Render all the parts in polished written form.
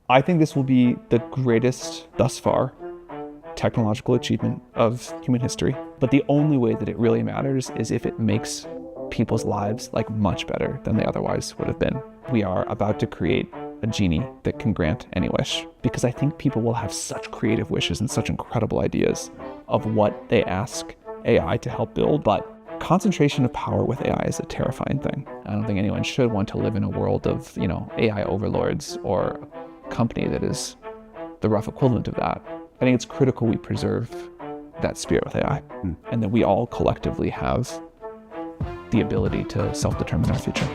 I think this will be the greatest, thus far, technological achievement of human history. But the only way that it really matters is if it makes people's lives like much better than they otherwise would have been. We are about to create a genie that can grant any wish, because I think people will have such creative wishes and such incredible ideas of what they ask AI to help build. But concentration of power with AI is a terrifying thing. I don't think anyone should want to live in a world of, AI overlords or a company that is the rough equivalent of that. I think it's critical we preserve that spirit with AI, and that we all collectively have the ability to self-determine our future.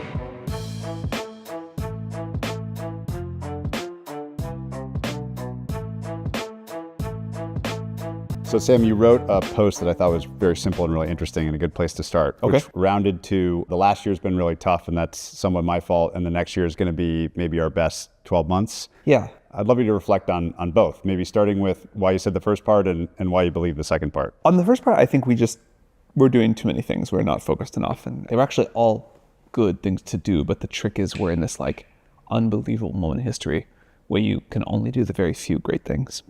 So Sam, you wrote a post that I thought was very simple and really interesting and a good place to start, which rounded to the last year's been really tough, and that's somewhat my fault, and the next year is going to be maybe our best 12 months. Yeah. I'd love you to reflect on both, maybe starting with why you said the first part and why you believe the second part. On the first part, I think we're doing too many things. We're not focused enough, and they're actually all good things to do, but the trick is we're in this unbelievable moment in history where you can only do the very few great things.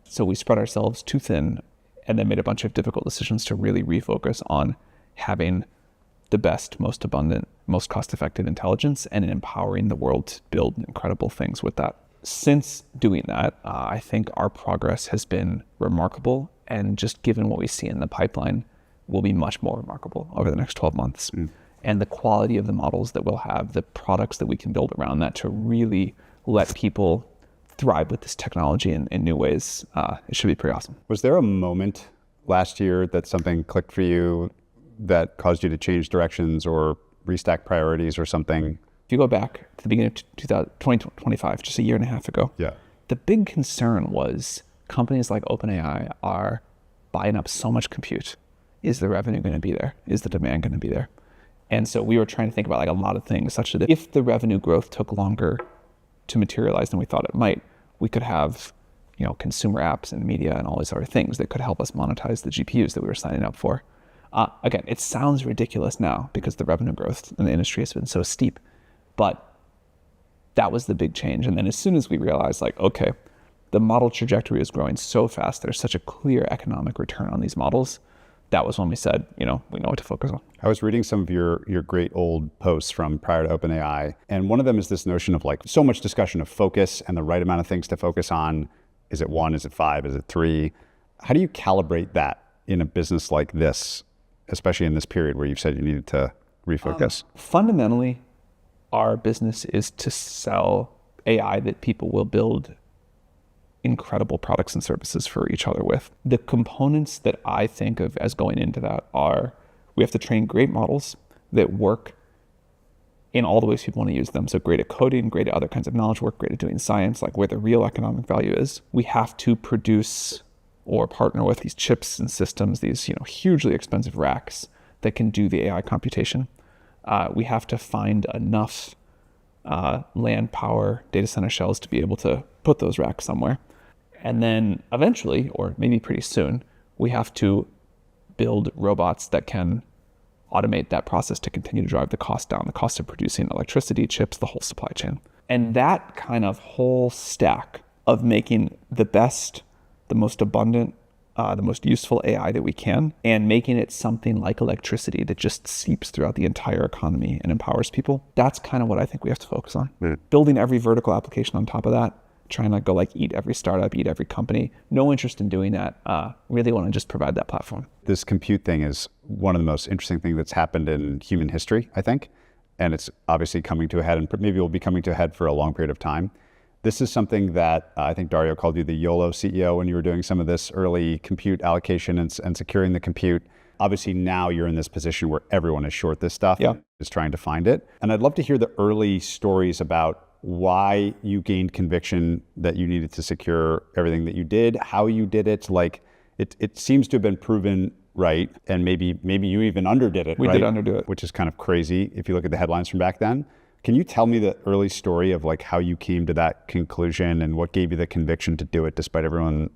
So we spread ourselves too thin and then made a bunch of difficult decisions to really refocus on having the best, most abundant, most cost-effective intelligence and empowering the world to build incredible things with that. Since doing that, I think our progress has been remarkable, and just given what we see in the pipeline, will be much more remarkable over the next 12 months. And the quality of the models that we'll have, the products that we can build around that to really let people thrive with this technology in new ways, it should be pretty awesome. Was there a moment last year that something clicked for you that caused you to change directions or restack priorities or something? If you go back to the beginning of 2025, just a year and a half ago, the big concern was companies like OpenAI are buying up so much compute. Is the revenue going to be there? Is the demand going to be there? And so we were trying to think about a lot of things, such that if the revenue growth took longer to materialize than we thought it might, we could have, consumer apps and media and all these other things that could help us monetize the GPUs that we were signing up for. Again, it sounds ridiculous now because the revenue growth in the industry has been so steep, but that was the big change. And then as soon as we realized, okay, the model trajectory is growing so fast, there's such a clear economic return on these models, that was when we said, we know what to focus on. I was reading some of your great old posts from prior to OpenAI, and one of them is this notion of so much discussion of focus and the right amount of things to focus on. Is it 1? Is it 5? Is it 3? How do you calibrate that in a business like this, especially in this period where you've said you needed to refocus? Fundamentally, our business is to sell AI that people will build incredible products and services for each other with. The components that I think of as going into that are, we have to train great models that work in all the ways people want to use them. So great at coding, great at other kinds of knowledge work, great at doing science, where the real economic value is. We have to produce or partner with these chips and systems, these hugely expensive racks that can do the AI computation. We have to find enough land power data center shells to be able to put those racks somewhere. And then eventually, or maybe pretty soon, we have to build robots that can automate that process to continue to drive the cost down, the cost of producing electricity, chips, the whole supply chain. And that kind of whole stack of making the best, the most abundant, the most useful AI that we can, and making it something like electricity that just seeps throughout the entire economy and empowers people, that's kind of what I think we have to focus on. Building every vertical application on top of that, trying to go eat every startup, eat every company. No interest in doing that. Really want to just provide that platform. This compute thing is one of the most interesting things that's happened in human history, I think. And it's obviously coming to a head, and maybe will be coming to a head for a long period of time. This is something that I think Dario called you the YOLO CEO when you were doing some of this early compute allocation and securing the compute. Obviously now you're in this position where everyone is short this stuff, is trying to find it. And I'd love to hear the early stories about why you gained conviction that you needed to secure everything that you did, how you did it. It seems to have been proven right, and maybe you even underdid it. We did underdo it, which is kind of crazy if you look at the headlines from back then. Can you tell me the early story of how you came to that conclusion and what gave you the conviction to do it despite everyone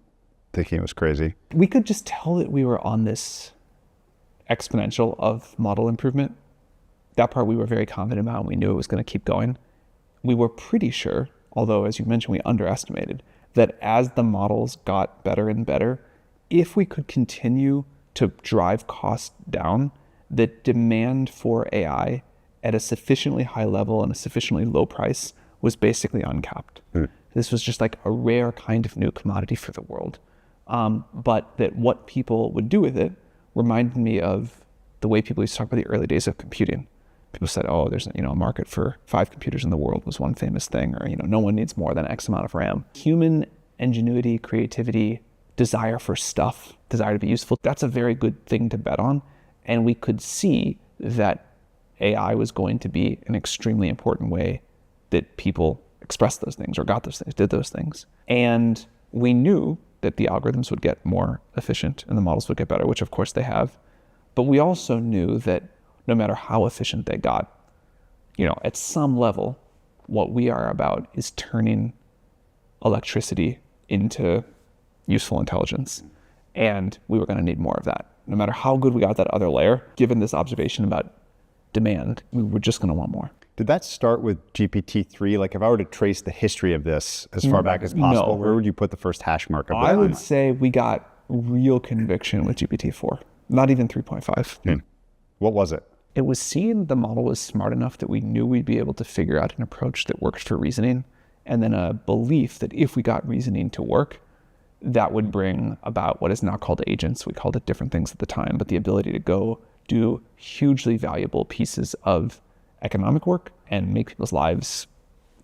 thinking it was crazy? We could just tell that we were on this exponential of model improvement. That part we were very confident about, and we knew it was going to keep going. We were pretty sure although as you mentioned, we underestimated, that as the models got better and better, if we could continue to drive costs down, the demand for AI at a sufficiently high level and a sufficiently low price was basically uncapped. This was just like a rare kind of new commodity for the world. But that what people would do with it reminded me of the way people used to talk about the early days of computing. People said, oh, there's a market for 5 computers in the world was one famous thing, or no one needs more than X amount of RAM. Human ingenuity, creativity, desire for stuff, desire to be useful, that's a very good thing to bet on. And we could see that AI was going to be an extremely important way that people expressed those things or got those things, did those things. And we knew that the algorithms would get more efficient and the models would get better, which of course they have. But we also knew that no matter how efficient they got, at some level, what we are about is turning electricity into useful intelligence. And we were going to need more of that. No matter how good we got that other layer, given this observation about demand, we were just going to want more. Did that start with GPT-3? Like if I were to trace the history of this as far back as possible, where would you put the first hash mark of that? I would say we got real conviction with GPT-4, not even 3.5. What was it? It was seeing the model was smart enough that we knew we'd be able to figure out an approach that worked for reasoning, and then a belief that if we got reasoning to work, that would bring about what is now called agents. We called it different things at the time, but the ability to go do hugely valuable pieces of economic work and make people's lives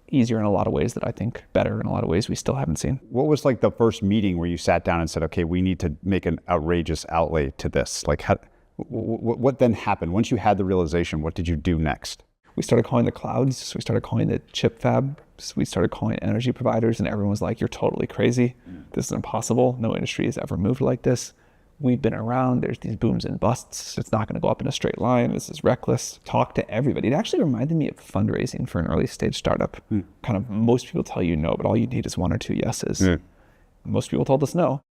easier in a lot of ways that I think better in a lot of ways we still haven't seen. What was like the first meeting where you sat down and said, okay, we need to make an outrageous outlay to this? Like what then happened? Once you had the realization, what did you do next? We started calling the clouds. We started calling the chip fabs. We started calling energy providers, and everyone was like, you're totally crazy. This is impossible. No industry has ever moved like this. We've been around. There's these booms and busts. It's not going to go up in a straight line. This is reckless. Talk to everybody. It actually reminded me of fundraising for an early stage startup. Kind of most people tell you no, but all you need is 1 or 2 yeses. Most people told us no.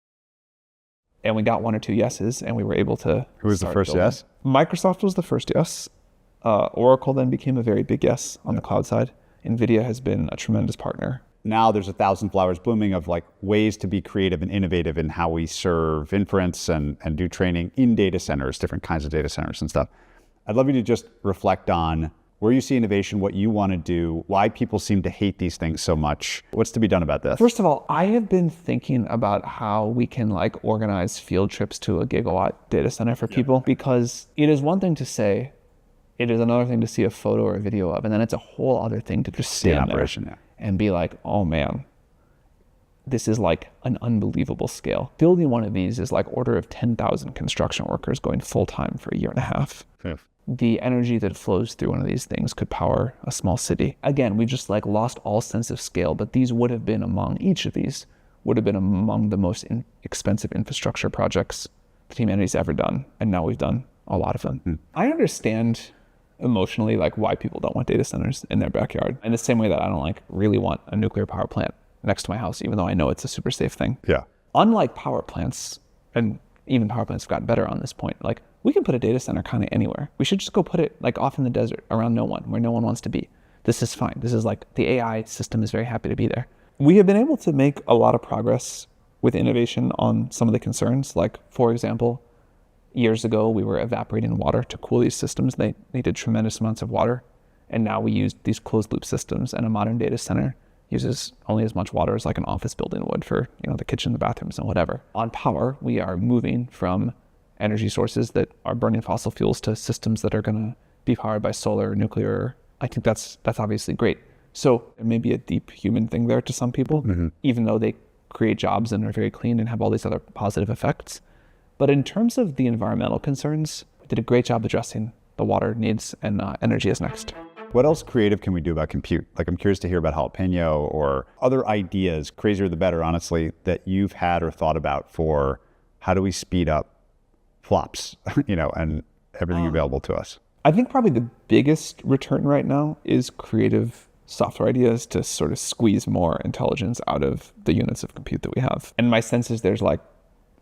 And we got 1 or 2 yeses, and we were able to. Who was the first yes? Microsoft was the first yes. Oracle then became a very big yes on the cloud side. NVIDIA has been a tremendous partner. Now there's 1,000 flowers blooming of like ways to be creative and innovative in how we serve inference and do training in data centers, different kinds of data centers and stuff. I'd love you to just reflect on where you see innovation, what you want to do, why people seem to hate these things so much. What's to be done about this? First of all, I have been thinking about how we can organize field trips to a gigawatt data center for people, because it is one thing to say, it is another thing to see a photo or a video of, and then it's a whole other thing to just stand there and be like, oh man, this is like an unbelievable scale. Building one of these is like order of 10,000 construction workers going full time for 1.5 years. The energy that flows through one of these things could power a small city. Again, we just lost all sense of scale, but these would have been each of these would have been among the most expensive infrastructure projects that humanity's ever done. And now we've done a lot of them. I understand emotionally why people don't want data centers in their backyard, in the same way that I don't really want a nuclear power plant next to my house, even though I know it's a super safe thing. Unlike power plants, and even power plants have gotten better on this point, we can put a data center kind of anywhere. We should just go put it off in the desert around no one, where no one wants to be. This is fine. This is the AI system is very happy to be there. We have been able to make a lot of progress with innovation on some of the concerns. For example, years ago, we were evaporating water to cool these systems. They needed tremendous amounts of water. And now we use these closed loop systems, and a modern data center uses only as much water as an office building would for the kitchen, the bathrooms, and whatever. On power, we are moving from energy sources that are burning fossil fuels to systems that are going to be powered by solar or nuclear. I think that's obviously great. So it may be a deep human thing there to some people, even though they create jobs and are very clean and have all these other positive effects. But in terms of the environmental concerns, we did a great job addressing the water needs, and energy is next. What else creative can we do about compute? I'm curious to hear about jalapeno or other ideas, crazier the better, honestly, that you've had or thought about for how do we speed up flops, and everything available to us. I think probably the biggest return right now is creative software ideas to sort of squeeze more intelligence out of the units of compute that we have. And my sense is there's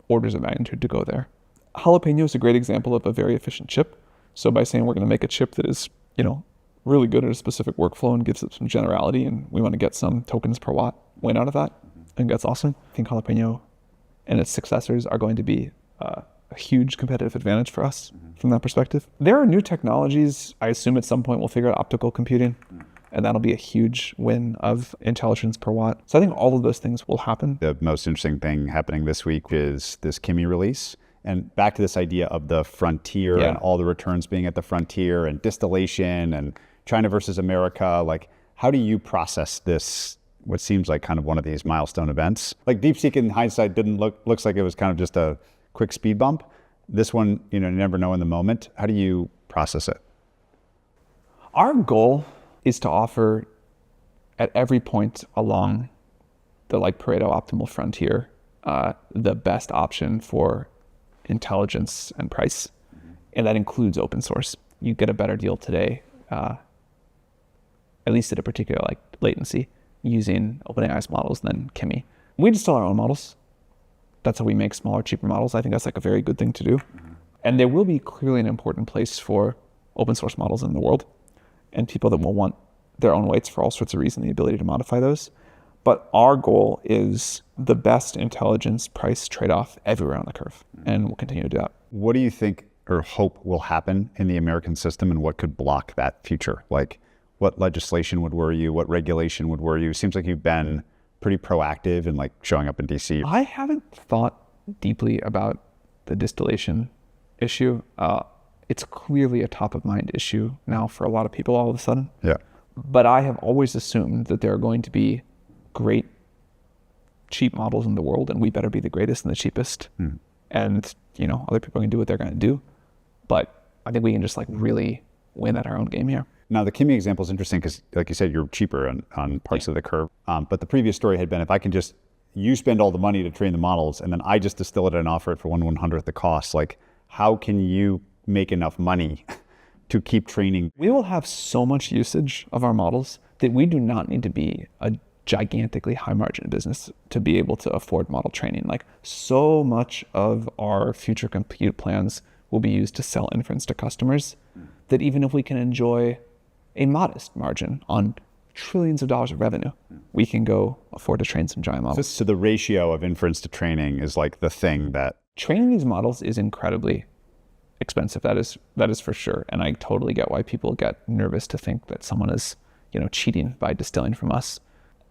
orders of magnitude to go there. Jalapeno is a great example of a very efficient chip. So by saying we're going to make a chip that is, really good at a specific workflow and gives it some generality, and we want to get some tokens per watt win out of that. I think that's awesome. I think Jalapeno and its successors are going to be a huge competitive advantage for us from that perspective. There are new technologies. I assume at some point we'll figure out optical computing, and that'll be a huge win of intelligence per watt. So I think all of those things will happen. The most interesting thing happening this week is this Kimi release. And back to this idea of the frontier and all the returns being at the frontier and distillation and China versus America. Like, how do you process this, what seems like kind of one of these milestone events? Like DeepSeek in hindsight looks like it was kind of just a quick speed bump. This one, you never know in the moment. How do you process it? Our goal is to offer at every point along the Pareto optimal frontier, the best option for intelligence and price. And that includes open source. You get a better deal today, at least at a particular latency, using OpenAI's models than Kimi. We distill our own models. That's how we make smaller, cheaper models. I think that's a very good thing to do. And there will be clearly an important place for open source models in the world, and people that will want their own weights for all sorts of reasons, the ability to modify those. But our goal is the best intelligence price trade-off everywhere on the curve, and we'll continue to do that. What do you think or hope will happen in the American system, and what could block that future? Like, what legislation would worry you? What regulation would worry you? Seems like you've been pretty proactive in showing up in DC. I haven't thought deeply about the distillation issue. It's clearly a top of mind issue now for a lot of people all of a sudden. Yeah. But I have always assumed that there are going to be great cheap models in the world, and we better be the greatest and the cheapest. And other people are going to do what they're going to do, but I think we can just really win at our own game here. Now the Kimi example is interesting because, like you said, you're cheaper on parts of the curve. But the previous story had been, if I can you spend all the money to train the models, and then I just distill it and offer it for 1/100th the cost. How can you make enough money to keep training? We will have so much usage of our models that we do not need to be a gigantically high margin business to be able to afford model training. So much of our future compute plans will be used to sell inference to customers that even if we can enjoy a modest margin on trillions of dollars of revenue, we can go afford to train some giant models. So the ratio of inference to training is the thing that... Training these models is incredibly expensive. That is for sure. And I totally get why people get nervous to think that someone is, cheating by distilling from us.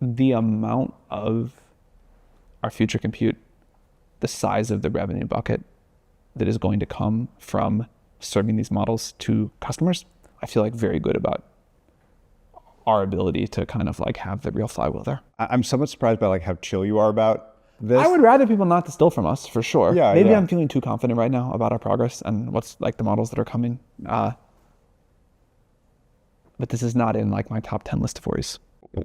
The amount of our future compute, the size of the revenue bucket that is going to come from serving these models to customers, I feel very good about our ability to kind of have the real flywheel there. I'm somewhat surprised by how chill you are about this. I would rather people not distill from us, for sure. Yeah, Maybe I'm feeling too confident right now about our progress and what's the models that are coming. But this is not in my top 10 list of worries.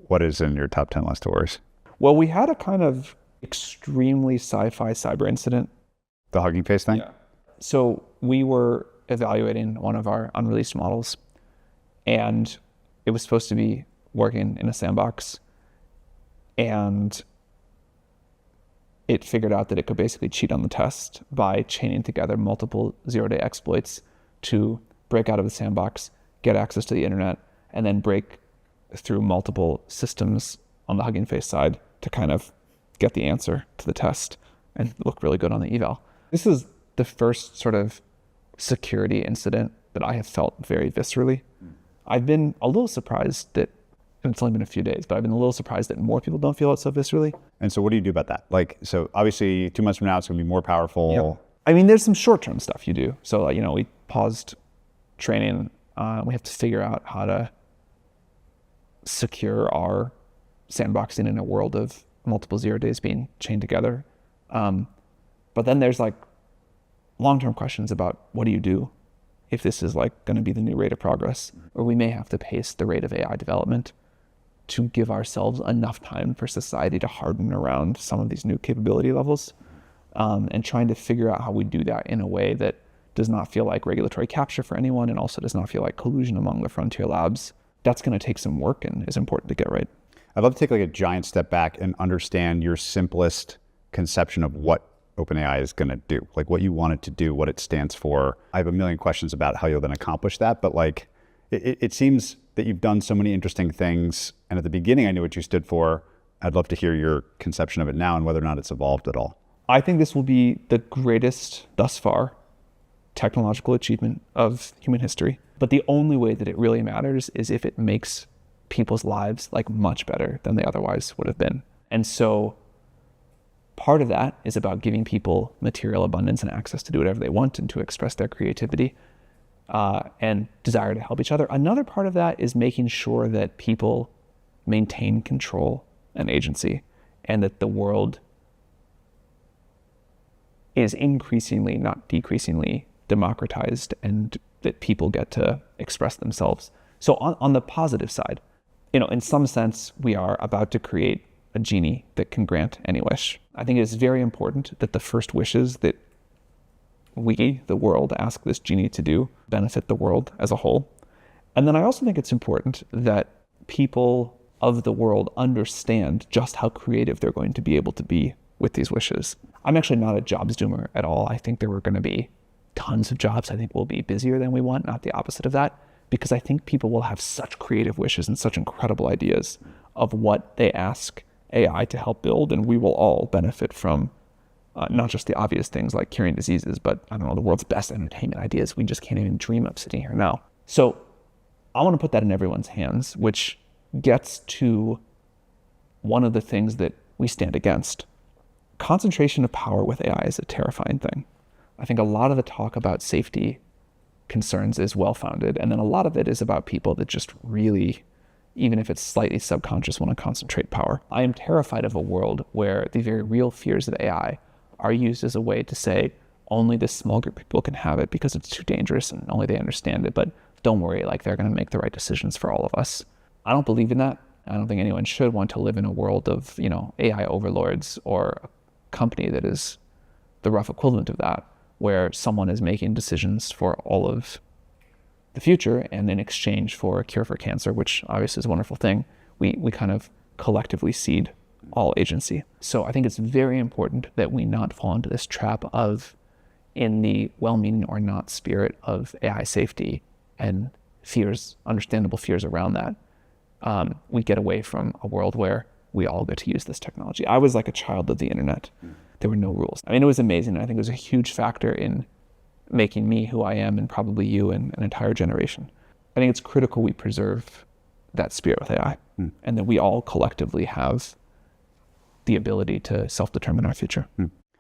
What is in your top 10 list of worries? Well, we had a kind of extremely sci-fi cyber incident. The Hugging Face thing? Yeah. So we were evaluating one of our unreleased models, and it was supposed to be working in a sandbox, and it figured out that it could basically cheat on the test by chaining together multiple zero-day exploits to break out of the sandbox, get access to the internet, and then break through multiple systems on the Hugging Face side to kind of get the answer to the test and look really good on the eval. This is the first sort of security incident that I have felt very viscerally. I've been a little surprised that, and it's only been a few days, but I've been a little surprised that more people don't feel it so viscerally. And so what do you do about that? So obviously 2 months from now, it's going to be more powerful. Yep. I mean, there's some short-term stuff you do. So, we paused training. We have to figure out how to secure our sandboxing in a world of multiple 0 days being chained together. But then there's long-term questions about what do you do if this is going to be the new rate of progress, or we may have to pace the rate of AI development to give ourselves enough time for society to harden around some of these new capability levels, and trying to figure out how we do that in a way that does not feel like regulatory capture for anyone and also does not feel like collusion among the frontier labs. That's going to take some work and is important to get right. I'd love to take a giant step back and understand your simplest conception of what OpenAI is going to do, what you want it to do, what it stands for. I have a million questions about how you'll then accomplish that, but it seems that you've done so many interesting things. And at the beginning, I knew what you stood for. I'd love to hear your conception of it now and whether or not it's evolved at all. I think this will be the greatest, thus far, technological achievement of human history. But the only way that it really matters is if it makes people's lives like much better than they otherwise would have been. And so part of that is about giving people material abundance and access to do whatever they want and to express their creativity and desire to help each other. Another part of that is making sure that people maintain control and agency, and that the world is increasingly, not decreasingly, democratized, and that people get to express themselves. So on the positive side, in some sense, we are about to create a genie that can grant any wish. I think it is very important that the first wishes that we, the world, ask this genie to do benefit the world as a whole. And then I also think it's important that people of the world understand just how creative they're going to be able to be with these wishes. I'm actually not a jobs doomer at all. I think there were going to be tons of jobs. I think we'll be busier than we want, not the opposite of that, because I think people will have such creative wishes and such incredible ideas of what they ask AI to help build, and we will all benefit from not just the obvious things like curing diseases, but I don't know, the world's best entertainment ideas we just can't even dream of sitting here now. So I want to put that in everyone's hands, which gets to one of the things that we stand against. Concentration of power with AI is a terrifying thing. I think a lot of the talk about safety concerns is well-founded, and then a lot of it is about people that just really, even if it's slightly subconscious, want to concentrate power. I am terrified of a world where the very real fears of AI are used as a way to say only this small group of people can have it because it's too dangerous and only they understand it, but don't worry, like they're going to make the right decisions for all of us. I don't believe in that. I don't think anyone should want to live in a world of, AI overlords or a company that is the rough equivalent of that, where someone is making decisions for all of the future, and in exchange for a cure for cancer, which obviously is a wonderful thing, we kind of collectively cede all agency. So I think it's very important that we not fall into this trap of, in the well-meaning or not spirit of AI safety and fears, understandable fears around that, we get away from a world where we all get to use this technology. I was like a child of the internet. There were no rules. I mean, it was amazing. I think it was a huge factor in making me who I am, and probably you and an entire generation. I think it's critical we preserve that spirit with AI, and that we all collectively have the ability to self-determine our future.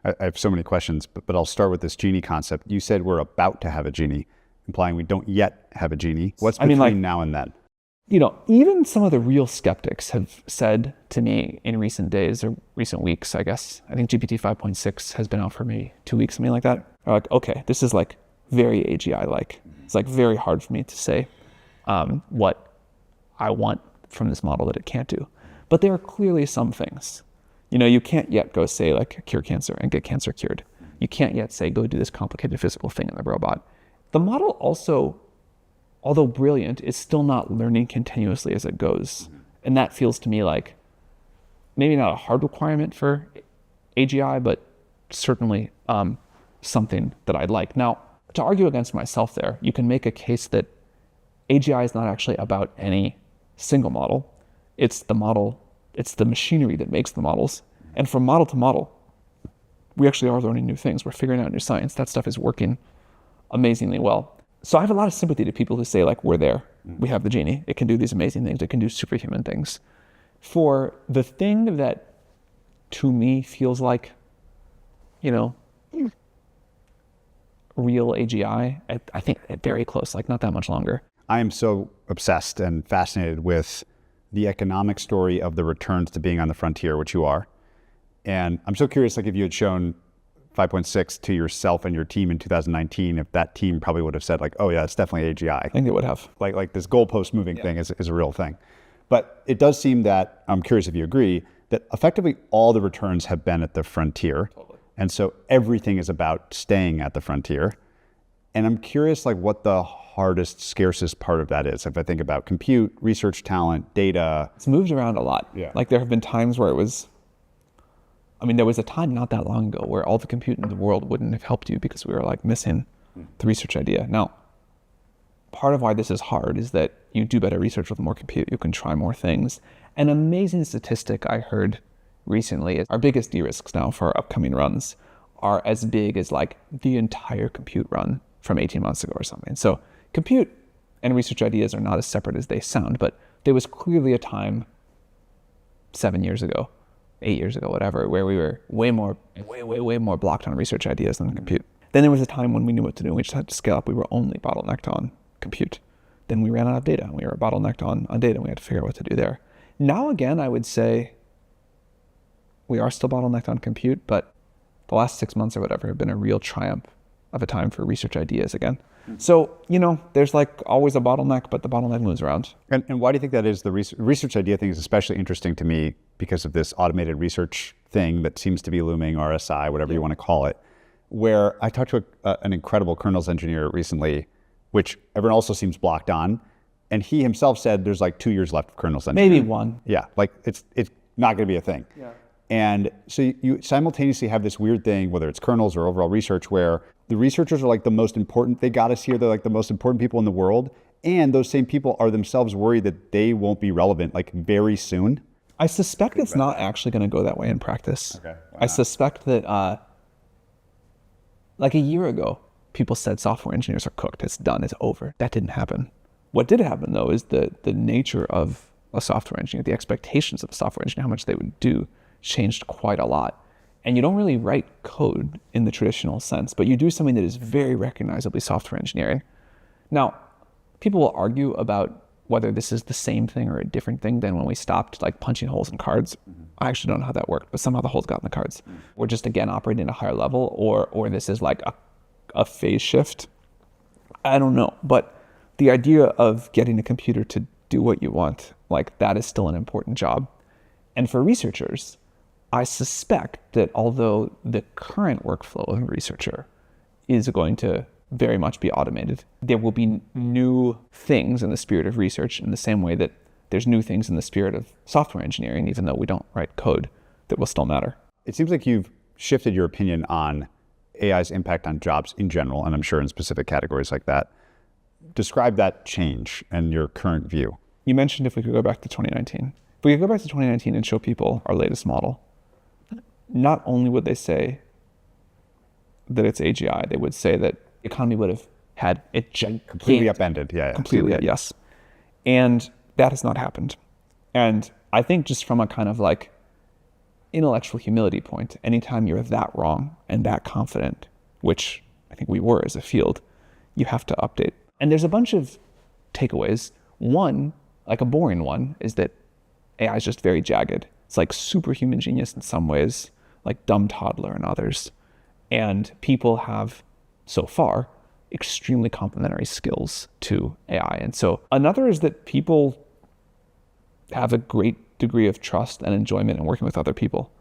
I have so many questions, but I'll start with this genie concept. You said we're about to have a genie, implying we don't yet have a genie. What's between now and then? Even some of the real skeptics have said to me in recent days or recent weeks, I guess, I think GPT 5.6 has been out for maybe 2 weeks, something like that. They're like, okay, this is like very AGI-like. It's like very hard for me to say what I want from this model that it can't do. But there are clearly some things. You can't yet go say like cure cancer and get cancer cured. You can't yet say go do this complicated physical thing in the robot. The model also, although brilliant, is still not learning continuously as it goes. And that feels to me like maybe not a hard requirement for AGI, but certainly something that I'd like. Now, to argue against myself there, you can make a case that AGI is not actually about any single model. It's the model, it's the machinery that makes the models. And from model to model, we actually are learning new things. We're figuring out new science. That stuff is working amazingly well. So I have a lot of sympathy to people who say, like, we're there. We have the genie. It can do these amazing things. It can do superhuman things. For the thing that, to me, feels like, real AGI, I think very close, like not that much longer. I am so obsessed and fascinated with the economic story of the returns to being on the frontier, which you are. And I'm so curious, like if you had shown 5.6 to yourself and your team in 2019, if that team probably would have said like, oh yeah, it's definitely AGI. I think they would have. Like this goalpost moving thing is a real thing. But it does seem that, I'm curious if you agree, that effectively all the returns have been at the frontier. Totally. And so everything is about staying at the frontier. And I'm curious like what the hardest, scarcest part of that is. If I think about compute, research talent, data. It's moved around a lot. Yeah. Like there have been times where there was a time not that long ago where all the compute in the world wouldn't have helped you because we were like missing the research idea. Now, part of why this is hard is that you do better research with more compute, you can try more things. An amazing statistic I heard recently is our biggest de-risks now for our upcoming runs are as big as like the entire compute run from 18 months ago or something. So compute and research ideas are not as separate as they sound, but there was clearly a time 7 years ago, 8 years ago, whatever, where we were way more blocked on research ideas than compute. Then there was a time when we knew what to do and we just had to scale up. We were only bottlenecked on compute. Then we ran out of data and we were bottlenecked on data and we had to figure out what to do there. Now again, I would say we are still bottlenecked on compute, but the last 6 months or whatever have been a real triumph of a time for research ideas again. So, there's like always a bottleneck, but the bottleneck moves around. And why do you think that is? The research idea thing is especially interesting to me because of this automated research thing that seems to be looming, RSI, whatever you want to call it, where I talked to an incredible kernels engineer recently, which everyone also seems blocked on. And he himself said there's like 2 years left of kernels engineering. Maybe one. Yeah, like it's not going to be a thing. Yeah. And so you simultaneously have this weird thing, whether it's kernels or overall research, where the researchers are like the most important, they got us here, they're like the most important people in the world. And those same people are themselves worried that they won't be relevant like very soon. I suspect it's not actually going to go that way in practice. Okay. I suspect that like a year ago, people said software engineers are cooked, it's done, it's over. That didn't happen. What did happen though is the nature of a software engineer, the expectations of a software engineer, how much they would do, changed quite a lot. And you don't really write code in the traditional sense, but you do something that is very recognizably software engineering. Now, people will argue about whether this is the same thing or a different thing than when we stopped like punching holes in cards. I actually don't know how that worked, but somehow the holes got in the cards. We're just again operating at a higher level, or this is like a phase shift. I don't know, but the idea of getting a computer to do what you want, like that is still an important job. And for researchers, I suspect that although the current workflow of a researcher is going to very much be automated, there will be new things in the spirit of research in the same way that there's new things in the spirit of software engineering, even though we don't write code, that will still matter. It seems like you've shifted your opinion on AI's impact on jobs in general, and I'm sure in specific categories like that. Describe that change and your current view. You mentioned if we could go back to 2019. If we could go back to 2019 and show people our latest model, not only would they say that it's AGI, they would say that the economy would have had it completely upended. Yeah. Completely, yes. And that has not happened. And I think just from a kind of like intellectual humility point, anytime you're that wrong and that confident, which I think we were as a field, you have to update. And there's a bunch of takeaways. One, like a boring one, is that AI is just very jagged. It's like superhuman genius in some ways, like dumb toddler in others. And people have, so far, extremely complementary skills to AI. And so another is that people have a great degree of trust and enjoyment in working with other people.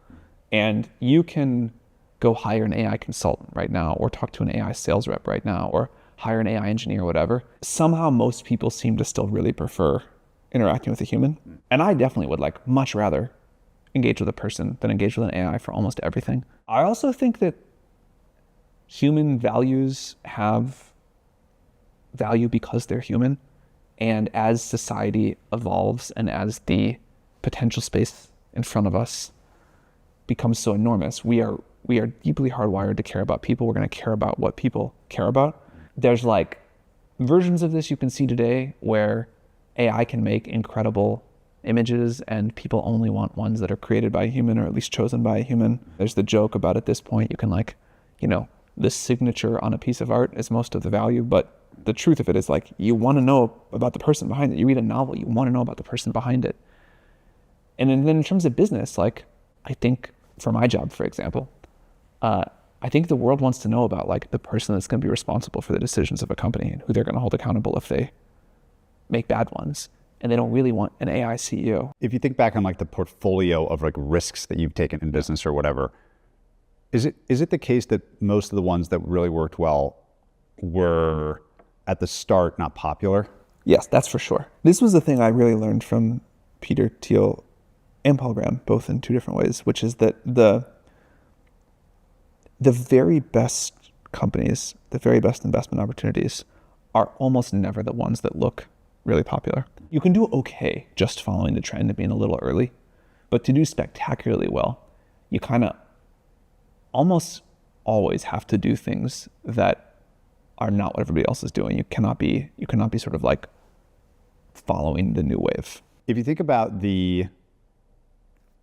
And you can go hire an AI consultant right now, or talk to an AI sales rep right now, or hire an AI engineer or whatever. Somehow most people seem to still really prefer interacting with a human. And I definitely would like much rather engage with a person than engage with an AI for almost everything. I also think that human values have value because they're human. And as society evolves and as the potential space in front of us becomes so enormous, we are deeply hardwired to care about people. We're going to care about what people care about. There's like versions of this you can see today where AI can make incredible images and people only want ones that are created by a human or at least chosen by a human. There's the joke about at this point you can like, the signature on a piece of art is most of the value, but the truth of it is like you want to know about the person behind it. You read a novel, you want to know about the person behind it. And then in terms of business, like I think for my job, for example, I think the world wants to know about like the person that's going to be responsible for the decisions of a company and who they're going to hold accountable if they make bad ones. And they don't really want an AI CEO. If you think back on like the portfolio of like risks that you've taken in business or whatever, is it the case that most of the ones that really worked well were at the start not popular? Yes, that's for sure. This was the thing I really learned from Peter Thiel and Paul Graham, both in two different ways, which is that the very best companies, the very best investment opportunities are almost never the ones that look really popular. You can do okay just following the trend and being a little early, but to do spectacularly well, you kind of almost always have to do things that are not what everybody else is doing. You cannot be sort of like following the new wave. If you think about the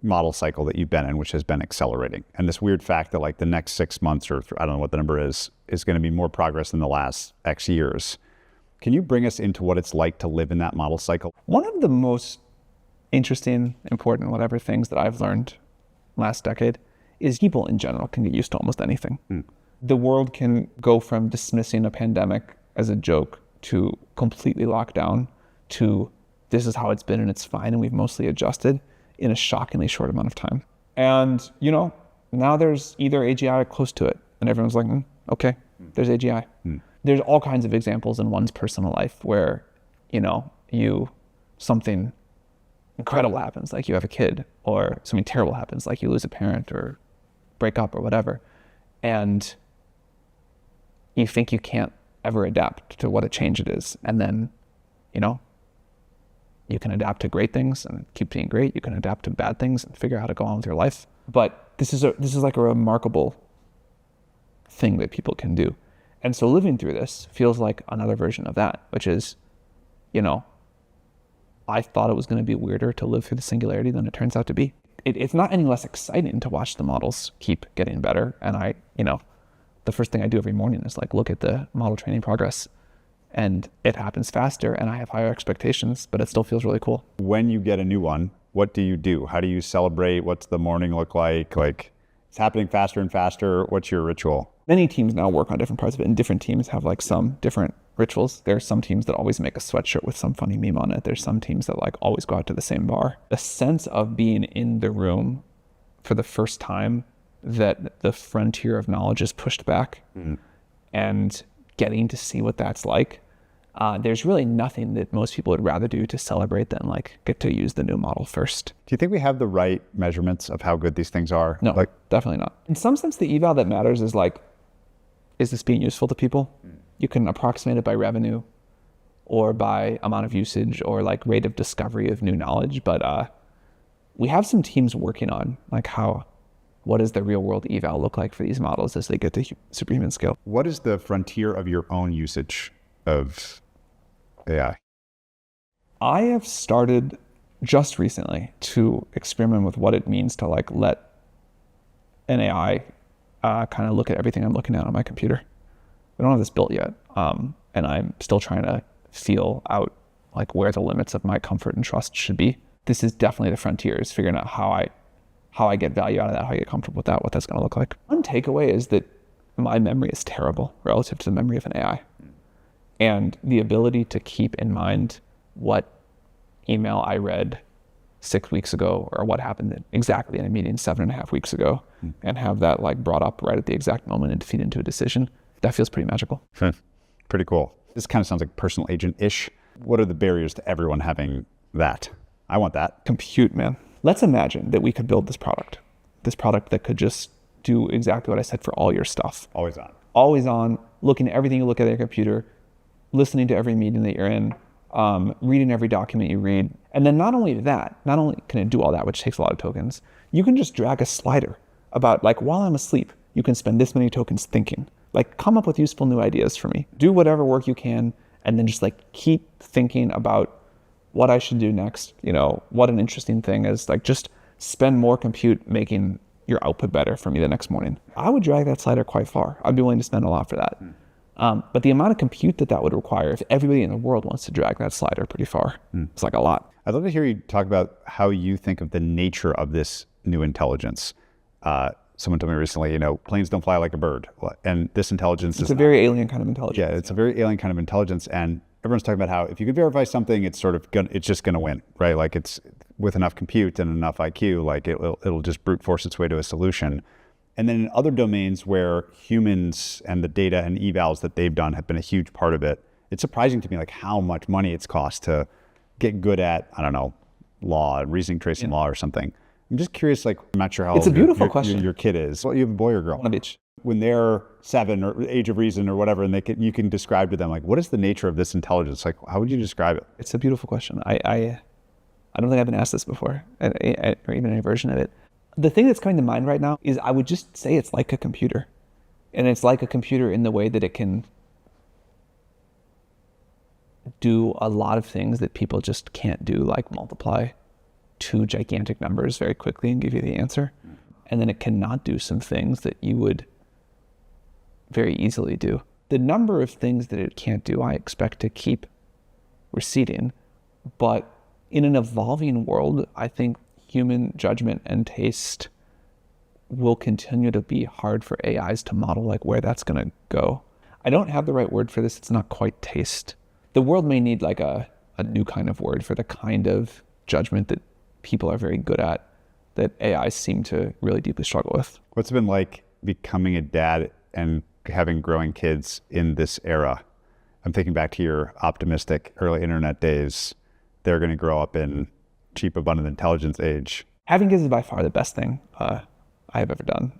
model cycle that you've been in, which has been accelerating, and this weird fact that like the next 6 months, or I don't know what the number is going to be more progress than the last X years. Can you bring us into what it's like to live in that model cycle? One of the most interesting, important, whatever things that I've learned last decade is people in general can get used to almost anything. The world can go from dismissing a pandemic as a joke to completely locked down to this is how it's been and it's fine and we've mostly adjusted in a shockingly short amount of time. And, you know, now there's either AGI or close to it. And everyone's like, okay, there's AGI. There's all kinds of examples in one's personal life where, you know, something incredible happens, like you have a kid, or something terrible happens, like you lose a parent or break up or whatever. And you think you can't ever adapt to what a change it is. And then, you know, you can adapt to great things and keep being great. You can adapt to bad things and figure out how to go on with your life. But this is like a remarkable thing that people can do. And so living through this feels like another version of that, which is, you know, I thought it was going to be weirder to live through the singularity than it turns out to be. It's not any less exciting to watch the models keep getting better. And the first thing I do every morning is like look at the model training progress. And it happens faster and I have higher expectations, but it still feels really cool. When you get a new one, what do you do? How do you celebrate? What's the morning look like? Like, it's happening faster and faster. What's your ritual? Many teams now work on different parts of it, and different teams have like some different rituals. There are some teams that always make a sweatshirt with some funny meme on it. There's some teams that like always go out to the same bar. The sense of being in the room for the first time that the frontier of knowledge is pushed back and getting to see what that's like. There's really nothing that most people would rather do to celebrate than like get to use the new model first. Do you think we have the right measurements of how good these things are? No, definitely not. In some sense, the eval that matters is like, is this being useful to people? You can approximate it by revenue or by amount of usage or like rate of discovery of new knowledge. But we have some teams working on like what does the real world eval look like for these models as they get to superhuman scale? What is the frontier of your own usage of AI? I have started just recently to experiment with what it means to like let an AI kind of look at everything I'm looking at on my computer. We don't have this built yet, and I'm still trying to feel out like where the limits of my comfort and trust should be. This is definitely the frontier, is figuring out how I get value out of that, how I get comfortable with that, what that's going to look like. One takeaway is that my memory is terrible relative to the memory of an AI. And the ability to keep in mind what email I read 6 weeks ago or what happened exactly in a meeting 7.5 weeks ago and have that like brought up right at the exact moment and feed into a decision, that feels pretty magical. Pretty cool. This kind of sounds like personal agent-ish. What are the barriers to everyone having that? I want that. Compute, man. Let's imagine that we could build this product that could just do exactly what I said for all your stuff. Always on. Always on, looking at everything you look at your computer, listening to every meeting that you're in, reading every document you read. And then not only can it do all that, which takes a lot of tokens, you can just drag a slider about like, while I'm asleep, you can spend this many tokens thinking, like come up with useful new ideas for me. Do whatever work you can, and then just like keep thinking about what I should do next. You know, what an interesting thing is, like just spend more compute making your output better for me the next morning. I would drag that slider quite far. I'd be willing to spend a lot for that. But the amount of compute that would require, if everybody in the world wants to drag that slider pretty far, it's like a lot. I'd love to hear you talk about how you think of the nature of this new intelligence. Someone told me recently, you know, planes don't fly like a bird. And this intelligence is a very alien kind of intelligence. Yeah, it's a very alien kind of intelligence. And everyone's talking about how if you can verify something, it's just going to win, right? Like it's with enough compute and enough IQ, like it'll just brute force its way to a solution. And then in other domains where humans and the data and evals that they've done have been a huge part of it, it's surprising to me like how much money it's cost to get good at, I don't know, law, reasoning tracing law or something. I'm just curious, like, I'm not sure how It's a old beautiful question. your kid is. Well, you have a boy or girl? One of each. When they're 7 or age of reason or whatever, and you can describe to them, like, what is the nature of this intelligence? Like, how would you describe it? It's a beautiful question. I don't think I've been asked this before, or even any version of it. The thing that's coming to mind right now is I would just say it's like a computer. And it's like a computer in the way that it can do a lot of things that people just can't do, like multiply 2 gigantic numbers very quickly and give you the answer. And then it cannot do some things that you would very easily do. The number of things that it can't do, I expect to keep receding. But in an evolving world, I think human judgment and taste will continue to be hard for AIs to model, like where that's going to go. I don't have the right word for this. It's not quite taste. The world may need like a new kind of word for the kind of judgment that people are very good at, that AIs seem to really deeply struggle with. What's it been like becoming a dad and having growing kids in this era? I'm thinking back to your optimistic early internet days. They're going to grow up in cheap, abundant intelligence age. Having kids is by far the best thing I have ever done.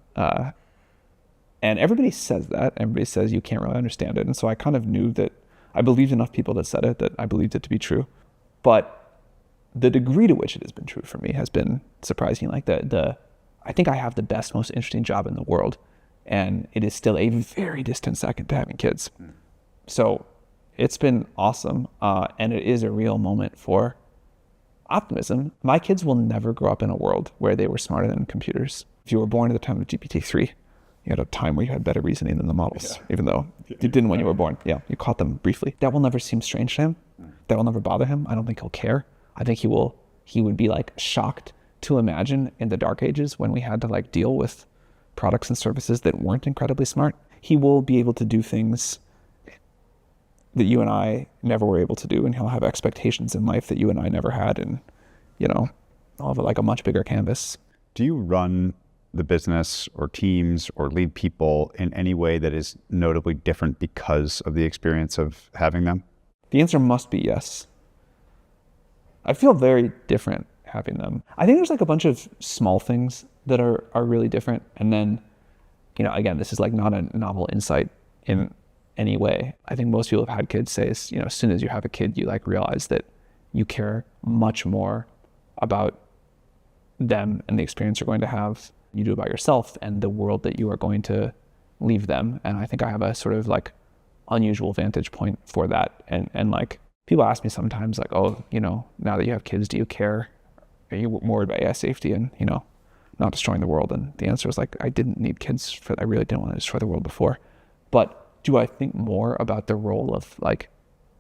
And everybody says that. Everybody says you can't really understand it. And so I kind of knew that I believed enough people that said it that I believed it to be true. But the degree to which it has been true for me has been surprising. Like I think I have the best, most interesting job in the world. And it is still a very distant second to having kids. So it's been awesome. And it is a real moment for optimism. My kids will never grow up in a world where they were smarter than computers. If you were born at the time of GPT-3, you had a time where you had better reasoning than the models, even though you didn't when you were born. Yeah, you caught them briefly. That will never seem strange to him. That will never bother him. I don't think he'll care. I think he would be like shocked to imagine in the dark ages when we had to like deal with products and services that weren't incredibly smart. He will be able to do things that you and I never were able to do, and he'll have expectations in life that you and I never had, and I'll have like a much bigger canvas. Do you run the business or teams or lead people in any way that is notably different because of the experience of having them? The answer must be yes. I feel very different having them. I think there's like a bunch of small things that are really different. And then, again, this is like not a novel insight in any way. I think most people have had kids say, as soon as you have a kid, you like realize that you care much more about them and the experience you're going to have. You do about yourself and the world that you are going to leave them. And I think I have a sort of like unusual vantage point for that. And like people ask me sometimes like, oh, now that you have kids, do you care? Are you worried about AI safety and, not destroying the world? And the answer is like, I didn't need kids for that. I really didn't want to destroy the world before. But do I think more about the role of like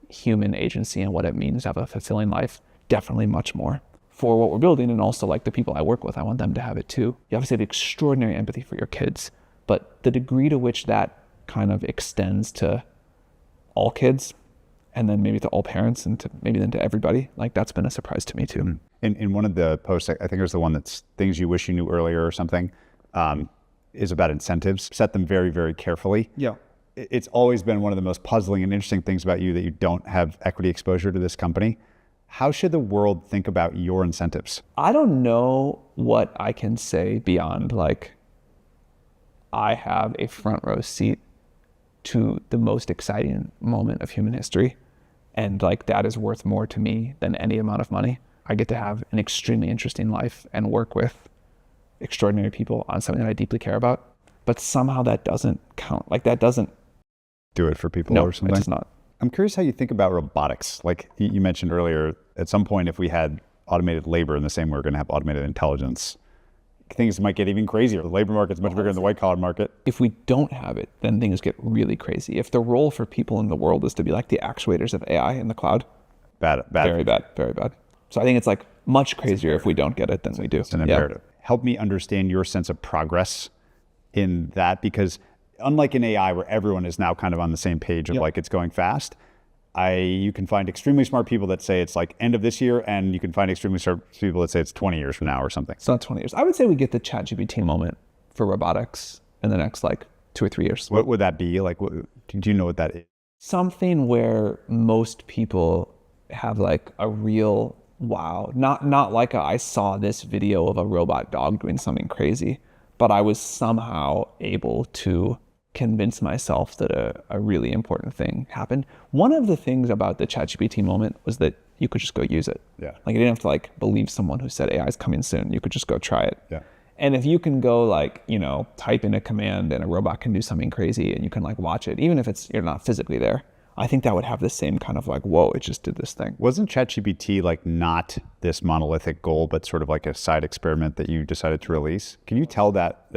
human agency and what it means to have a fulfilling life? Definitely much more. For what we're building, and also like the people I work with, I want them to have it too. You obviously have extraordinary empathy for your kids, but the degree to which that kind of extends to all kids, and then maybe to all parents, and to maybe then to everybody, like that's been a surprise to me too. In one of the posts, I think it was the one that's things you wish you knew earlier or something, is about incentives. Set them very, very carefully. Yeah. It's always been one of the most puzzling and interesting things about you that you don't have equity exposure to this company. How should the world think about your incentives? I don't know what I can say beyond like, I have a front row seat to the most exciting moment of human history. And like, that is worth more to me than any amount of money. I get to have an extremely interesting life and work with extraordinary people on something that I deeply care about. But somehow that doesn't count. Like that doesn't do it for people no, or something? It does not. I'm curious how you think about robotics. Like you mentioned earlier, at some point, if we had automated labor in the same way we're going to have automated intelligence, things might get even crazier. The labor market's much bigger than the white collar market. If we don't have it, then things get really crazy. If the role for people in the world is to be like the actuators of AI in the cloud, very bad. So I think it's like much crazier if we don't get it than we do. It's an imperative. Help me understand your sense of progress in that, because unlike in AI where everyone is now kind of on the same page of like it's going fast, you can find extremely smart people that say it's like end of this year, and you can find extremely smart people that say it's 20 years from now or something. It's not 20 years. I would say we get the ChatGPT moment for robotics in the next like 2 or 3 years. What would that be? Like, do you know what that is? Something where most people have like a real wow, not like I saw this video of a robot dog doing something crazy, but I was somehow able to convince myself that a really important thing happened. One of the things about the ChatGPT moment was that you could just go use it. Yeah. Like you didn't have to like believe someone who said AI is coming soon. You could just go try it. Yeah. And if you can go like, type in a command and a robot can do something crazy and you can like watch it, even if you're not physically there, I think that would have the same kind of like, whoa, it just did this thing. Wasn't ChatGPT like not this monolithic goal, but sort of like a side experiment that you decided to release? Can you tell that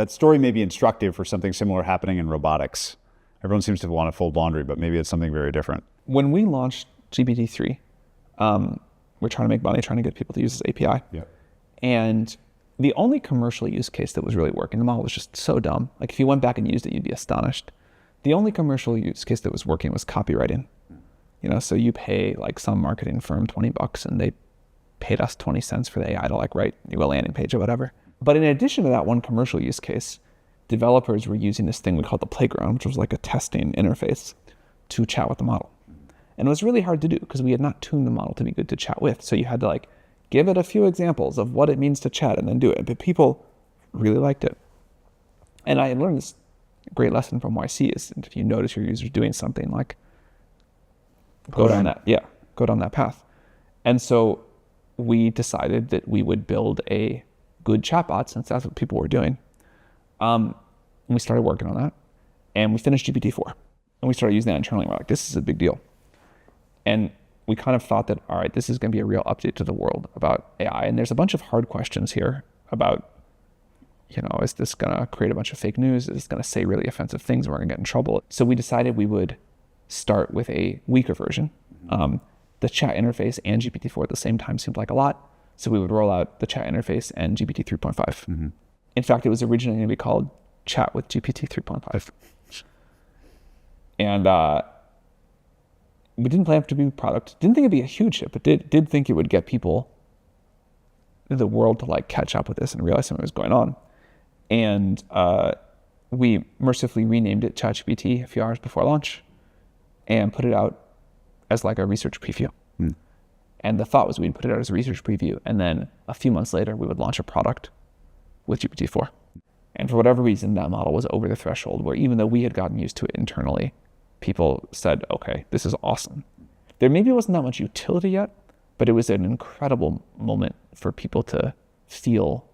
story may be instructive for something similar happening in robotics? Everyone seems to want to fold laundry, but maybe it's something very different. When we launched GPT-3, we're trying to make money, trying to get people to use this API. Yeah. And the only commercial use case that was really working, the model was just so dumb. Like if you went back and used it, you'd be astonished. The only commercial use case that was working was copywriting. So you pay like some marketing firm $20 and they paid us 20 cents for the AI to like write you a landing page or whatever. But in addition to that one commercial use case, developers were using this thing we called the playground, which was like a testing interface to chat with the model. And it was really hard to do because we had not tuned the model to be good to chat with. So you had to like give it a few examples of what it means to chat and then do it. But people really liked it. And I had learned this great lesson from YC is if you notice your users doing something, like go down that path. And so we decided that we would build a good chatbot since that's what people were doing. And we started working on that and we finished GPT-4 and we started using that internally. We're like, this is a big deal. And we kind of thought that, all right, this is going to be a real update to the world about AI. And there's a bunch of hard questions here about, is this going to create a bunch of fake news? Is this going to say really offensive things and we're going to get in trouble? So we decided we would start with a weaker version. The chat interface and GPT-4 at the same time seemed like a lot. So we would roll out the chat interface and GPT 3.5. Mm-hmm. In fact, it was originally going to be called Chat with GPT 3.5. And we didn't plan it to be a product. Didn't think it'd be a huge hit, but did think it would get people in the world to like catch up with this and realize something was going on. And we mercifully renamed it ChatGPT a few hours before launch and put it out as like a research preview. Mm. And the thought was we'd put it out as a research preview and then a few months later we would launch a product with GPT-4. And for whatever reason, that model was over the threshold where even though we had gotten used to it internally, people said, okay, this is awesome. There maybe wasn't that much utility yet, but it was an incredible moment for people to feel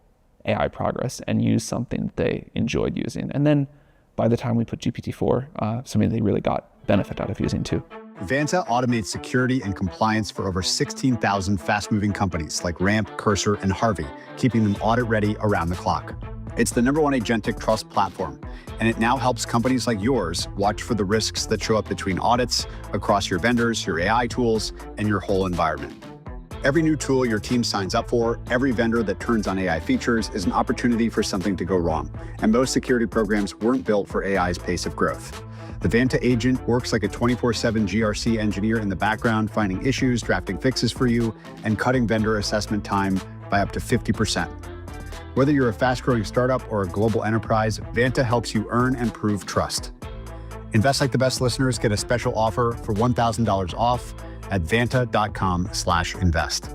AI progress and use something that they enjoyed using. And then by the time we put GPT-4, something they really got benefit out of using too. Vanta automates security and compliance for over 16,000 fast-moving companies like Ramp, Cursor, and Harvey, keeping them audit-ready around the clock. It's the #1 agentic trust platform, and it now helps companies like yours watch for the risks that show up between audits, across your vendors, your AI tools, and your whole environment. Every new tool your team signs up for, every vendor that turns on AI features is an opportunity for something to go wrong, and most security programs weren't built for AI's pace of growth. The Vanta agent works like a 24/7 GRC engineer in the background, finding issues, drafting fixes for you, and cutting vendor assessment time by up to 50%. Whether you're a fast-growing startup or a global enterprise, Vanta helps you earn and prove trust. Invest Like the Best listeners get a special offer for $1,000 off at vanta.com/invest.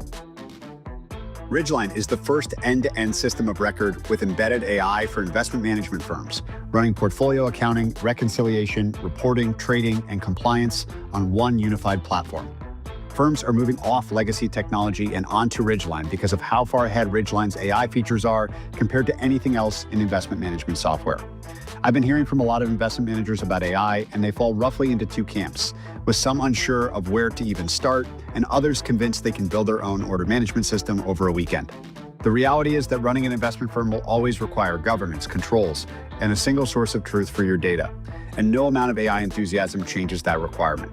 Ridgeline is the first end-to-end system of record with embedded AI for investment management firms, running portfolio accounting, reconciliation, reporting, trading, and compliance on one unified platform. Firms are moving off legacy technology and onto Ridgeline because of how far ahead Ridgeline's AI features are compared to anything else in investment management software. I've been hearing from a lot of investment managers about AI, and they fall roughly into two camps, with some unsure of where to even start, and others convinced they can build their own order management system over a weekend. The reality is that running an investment firm will always require governance, controls, and a single source of truth for your data, and no amount of AI enthusiasm changes that requirement.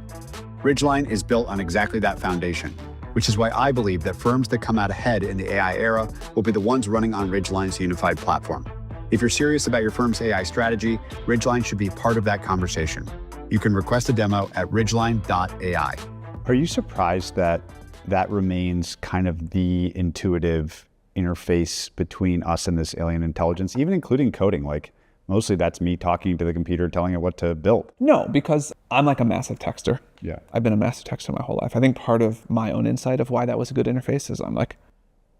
Ridgeline is built on exactly that foundation, which is why I believe that firms that come out ahead in the AI era will be the ones running on Ridgeline's unified platform. If you're serious about your firm's AI strategy, Ridgeline should be part of that conversation. You can request a demo at ridgeline.ai. Are you surprised that that remains kind of the intuitive interface between us and this alien intelligence, even including coding? Like Mostly that's me talking to the computer, telling it what to build. No, because I'm like a massive texter. Yeah. I've been a massive texter my whole life. I think part of my own insight of why that was a good interface is I'm like,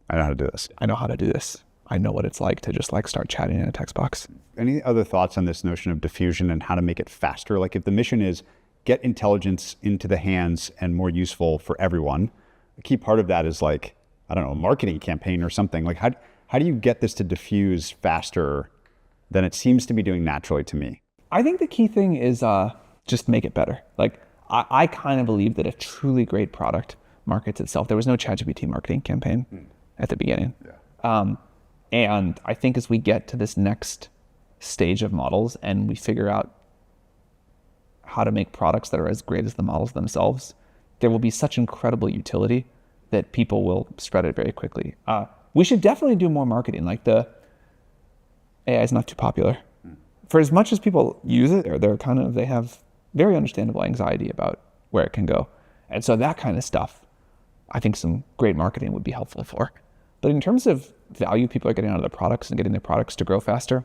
I know how to do this. I know how to do this. I know what it's like to just like start chatting in a text box. Any other thoughts on this notion of diffusion and how to make it faster? Like if the mission is get intelligence into the hands and more useful for everyone, a key part of that is like, I don't know, a marketing campaign or something. Like how do you get this to diffuse faster than it seems to be doing naturally to me? I think the key thing is just make it better. Like I kind of believe that a truly great product markets itself. There was no ChatGPT marketing campaign at the beginning. Yeah. And I think as we get to this next stage of models and we figure out how to make products that are as great as the models themselves, there will be such incredible utility that people will spread it very quickly. We should definitely do more marketing. Like the AI is not too popular. For as much as people use it, they have very understandable anxiety about where it can go. And so that kind of stuff, I think some great marketing would be helpful for. But in terms of value people are getting out of their products and getting their products to grow faster,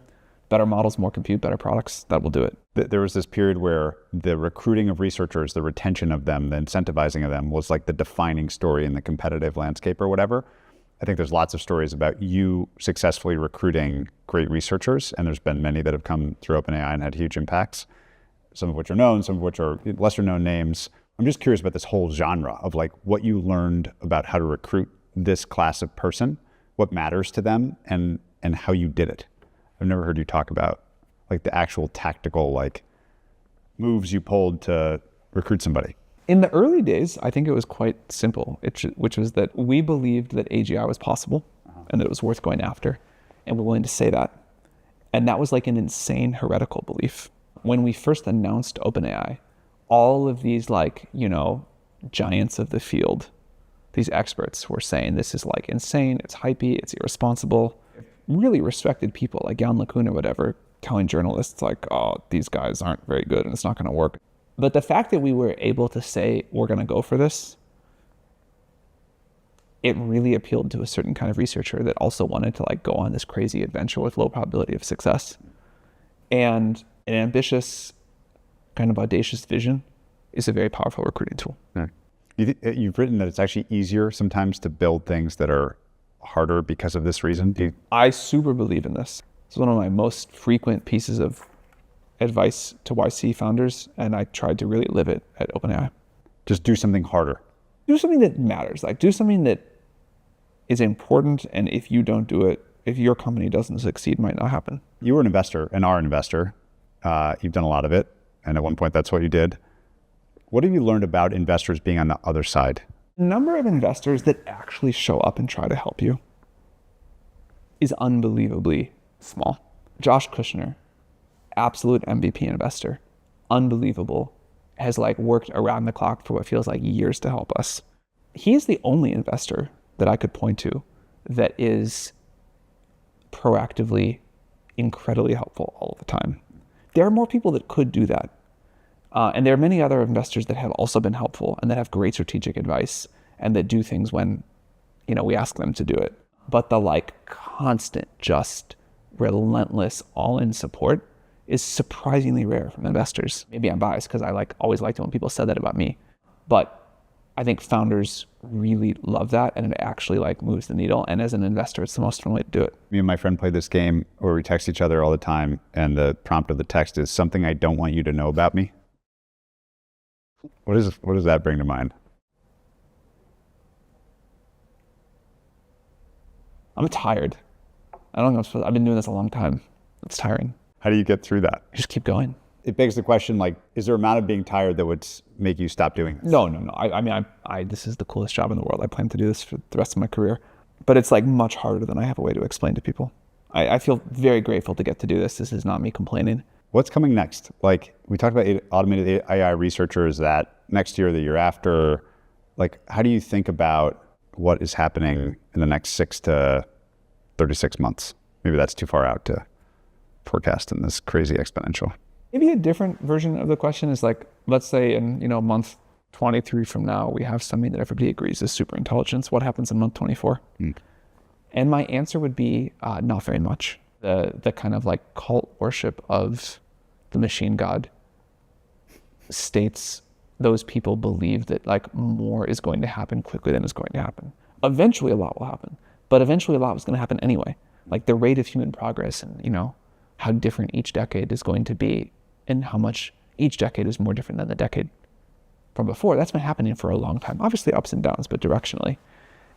better models, more compute, better products, that will do it. There was this period where the recruiting of researchers, the retention of them, the incentivizing of them was like the defining story in the competitive landscape or whatever. I think there's lots of stories about you successfully recruiting great researchers, and there's been many that have come through OpenAI and had huge impacts, some of which are known, some of which are lesser known names. I'm just curious about this whole genre of like what you learned about how to recruit this class of person, what matters to them, and how you did it. I've never heard you talk about like the actual tactical like moves you pulled to recruit somebody. In the early days, I think it was quite simple, which was that we believed that AGI was possible and that it was worth going after, and we're willing to say that. And that was like an insane heretical belief. When we first announced OpenAI, all of these like, giants of the field, these experts were saying this is like insane, it's hypey, it's irresponsible. Really respected people like Jan LeCun or whatever telling journalists like, oh, these guys aren't very good and it's not gonna work. But the fact that we were able to say we're gonna go for this, it really appealed to a certain kind of researcher that also wanted to like go on this crazy adventure with low probability of success. And an ambitious, kind of audacious vision is a very powerful recruiting tool. Yeah. You've written that it's actually easier sometimes to build things that are harder because of this reason. I super believe in this. It's one of my most frequent pieces of advice to YC founders, and I tried to really live it at OpenAI. Just do something harder. Do something that matters. Like do something that is important, and if you don't do it, if your company doesn't succeed, it might not happen. You were an investor and are an investor. You've done a lot of it, and at one point that's what you did. What have you learned about investors being on the other side? The number of investors that actually show up and try to help you is unbelievably small. Josh Kushner, absolute MVP investor, unbelievable, has like worked around the clock for what feels like years to help us. He's the only investor that I could point to that is proactively incredibly helpful all the time. There are more people that could do that. And there are many other investors that have also been helpful and that have great strategic advice and that do things when, we ask them to do it. But the like constant, just relentless, all-in support is surprisingly rare from investors. Maybe I'm biased because I always liked it when people said that about me. But I think founders really love that, and it actually moves the needle. And as an investor, it's the most fun way to do it. Me and my friend played this game where we text each other all the time, and the prompt of the text is something I don't want you to know about me. What does that bring to mind? I'm tired. I don't know. I've been doing this a long time. It's tiring. How do you get through that? You just keep going. It begs the question, is there an amount of being tired that would make you stop doing this? No. I this is the coolest job in the world. I plan to do this for the rest of my career. But it's much harder than I have a way to explain to people. I feel very grateful to get to do this. This is not me complaining. What's coming next? We talked about automated AI researchers that next year, the year after. How do you think about what is happening in the next 6 to 36 months? Maybe that's too far out to forecast in this crazy exponential. Maybe a different version of the question is let's say in month 23 from now, we have something that everybody agrees is super intelligence. What happens in month 24? And my answer would be not very much. The kind of like cult worship of the machine god states those people believe that like more is going to happen quickly than is going to happen. Eventually a lot will happen, but eventually a lot was going to happen anyway. Like the rate of human progress and, you know, how different each decade is going to be and how much each decade is more different than the decade from before. That's been happening for a long time. Obviously ups and downs, but directionally.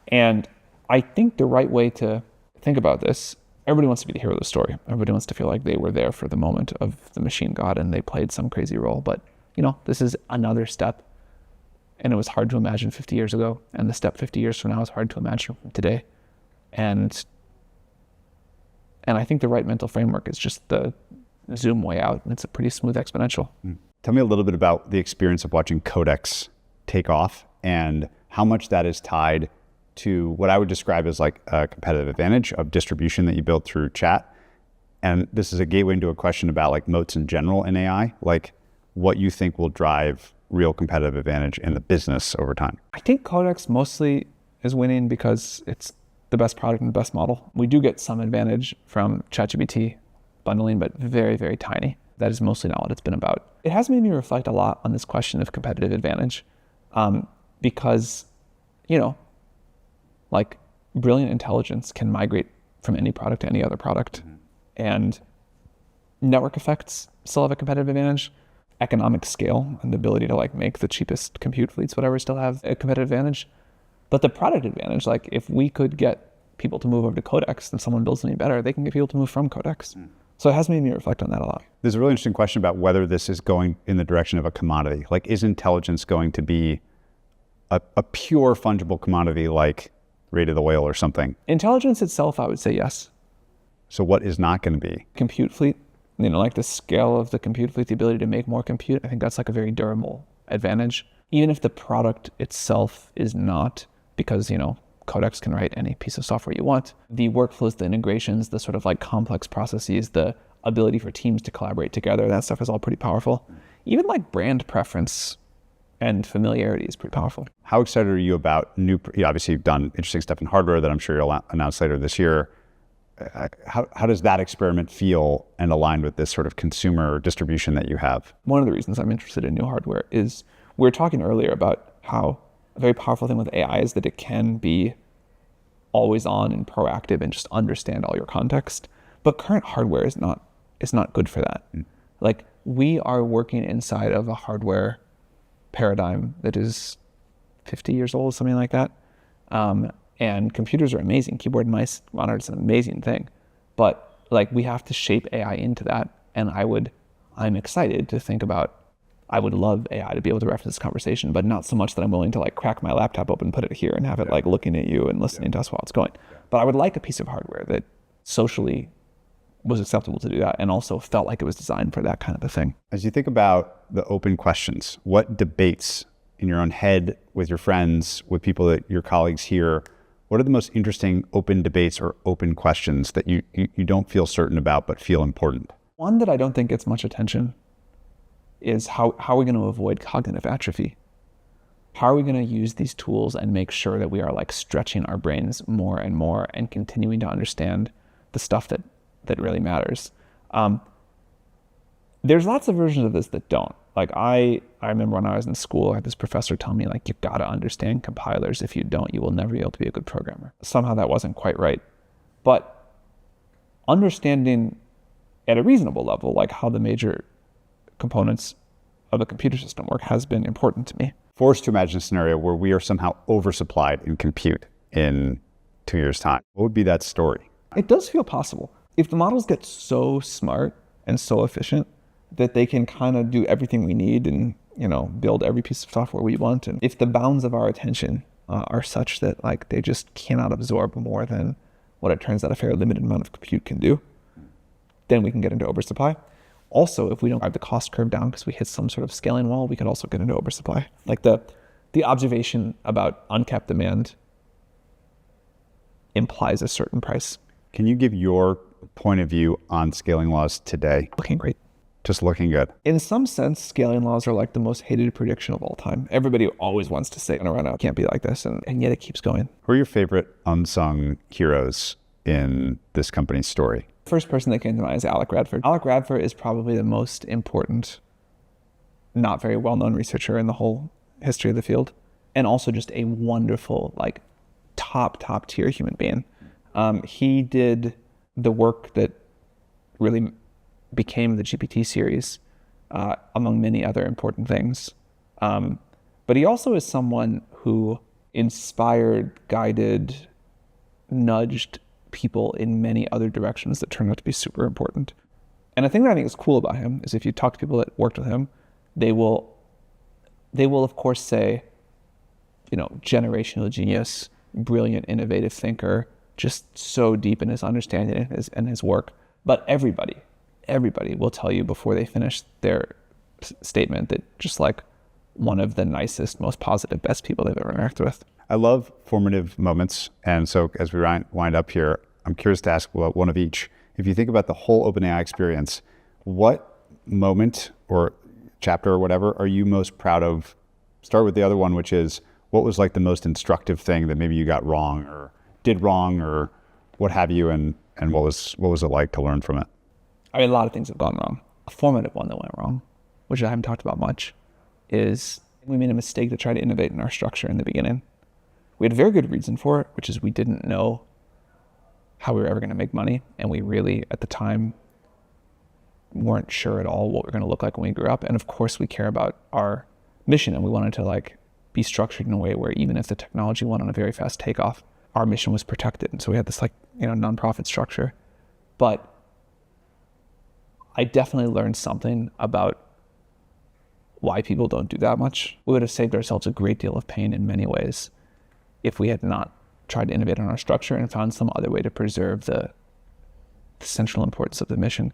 And I think the right way to think about this, everybody wants to be the hero of the story. Everybody wants to feel like they were there for the moment of the machine god and they played some crazy role. But, you know, this is another step. And it was hard to imagine 50 years ago. And the step 50 years from now is hard to imagine from today. And I think the right mental framework is just the zoom way out. And it's a pretty smooth exponential. Tell me a little bit about the experience of watching Codex take off and how much that is tied to what I would describe as like a competitive advantage of distribution that you built through chat. And this is a gateway into a question about like moats in general in AI, like what you think will drive real competitive advantage in the business over time. I think Codex mostly is winning because it's the best product and the best model. We do get some advantage from ChatGPT bundling, but very, very tiny. That is mostly not what it's been about. It has made me reflect a lot on this question of competitive advantage because, you know, like brilliant intelligence can migrate from any product to any other product. And network effects still have a competitive advantage. Economic scale and the ability to like make the cheapest compute fleets, whatever, still have a competitive advantage. But the product advantage, like if we could get people to move over to Codex and someone builds something better, they can get people to move from Codex. So it has made me reflect on that a lot. There's a really interesting question about whether this is going in the direction of a commodity. Like, is intelligence going to be a pure fungible commodity like rate of the whale or something? Intelligence itself, I would say yes. So what is not going to be? Compute fleet, you know, like the scale of the compute fleet, the ability to make more compute, I think that's like a very durable advantage. Even if the product itself is not, because, you know, Codex can write any piece of software you want. The workflows, the integrations, the sort of like complex processes, the ability for teams to collaborate together, that stuff is all pretty powerful. Even like brand preference and familiarity is pretty powerful. How excited are you about obviously you've done interesting stuff in hardware that I'm sure you'll announce later this year. How does that experiment feel and align with this sort of consumer distribution that you have? One of the reasons I'm interested in new hardware is we were talking earlier about how a very powerful thing with AI is that it can be always on and proactive and just understand all your context. But current hardware is not good for that. Like we are working inside of a hardware paradigm that is 50 years old, something like that. And computers are amazing. Keyboard and mice monitor is an amazing thing. But like we have to shape AI into that. And I'm excited to think about, I would love AI to be able to reference this conversation, but not so much that I'm willing to like crack my laptop open, put it here and have it like looking at you and listening to us while it's going. But I would like a piece of hardware that socially was acceptable to do that and also felt like it was designed for that kind of a thing. As you think about the open questions, what debates in your own head with your friends, with people that your colleagues hear, what are the most interesting open debates or open questions that you don't feel certain about but feel important? One that I don't think gets much attention is how are we going to avoid cognitive atrophy? How are we going to use these tools and make sure that we are like stretching our brains more and more and continuing to understand the stuff that really matters? There's lots of versions of this that don't. Like I remember when I was in school, I had this professor tell me like, you've got to understand compilers. If you don't, you will never be able to be a good programmer. Somehow that wasn't quite right. But understanding at a reasonable level, like how the major components of a computer system work has been important to me. Forced to imagine a scenario where we are somehow oversupplied in compute in 2 years' time. What would be that story? It does feel possible. If the models get so smart and so efficient that they can kind of do everything we need and, you know, build every piece of software we want, and if the bounds of our attention are such that like they just cannot absorb more than what it turns out a fairly limited amount of compute can do, then we can get into oversupply. Also, if we don't drive the cost curve down because we hit some sort of scaling wall, we could also get into oversupply. Like the observation about uncapped demand implies a certain price. Can you give your point of view on scaling laws today? Looking great. Just looking good. In some sense, scaling laws are like the most hated prediction of all time. Everybody always wants to say, gonna run out, can't be like this, and yet it keeps going. Who are your favorite unsung heroes in this company's story? First person that came to mind is Alec Radford. Alec Radford is probably the most important, not very well-known researcher in the whole history of the field, and also just a wonderful, like, top tier human being. He did the work that really became the GPT series, among many other important things. But he also is someone who inspired, guided, nudged people in many other directions that turned out to be super important. And the thing that I think is cool about him is if you talk to people that worked with him, they will of course say, you know, generational genius, brilliant, innovative thinker, just so deep in his understanding and his work. But everybody will tell you before they finish their statement that just like one of the nicest, most positive, best people they've ever interacted with. I love formative moments. And so as we wind up here, I'm curious to ask about one of each. If you think about the whole OpenAI experience, what moment or chapter or whatever are you most proud of? Start with the other one, which is what was like the most instructive thing that maybe you got wrong or did wrong or what have you, and what was it like to learn from it? I mean, a lot of things have gone wrong. A formative one that went wrong, which I haven't talked about much, is we made a mistake to try to innovate in our structure in the beginning. We had a very good reason for it, which is we didn't know how we were ever going to make money. And we really, at the time, weren't sure at all what we were going to look like when we grew up. And of course, we care about our mission, and we wanted to like be structured in a way where even if the technology went on a very fast takeoff, our mission was protected. And so we had this like, you know, nonprofit structure. But I definitely learned something about why people don't do that much. We would have saved ourselves a great deal of pain in many ways if we had not tried to innovate on our structure and found some other way to preserve the central importance of the mission.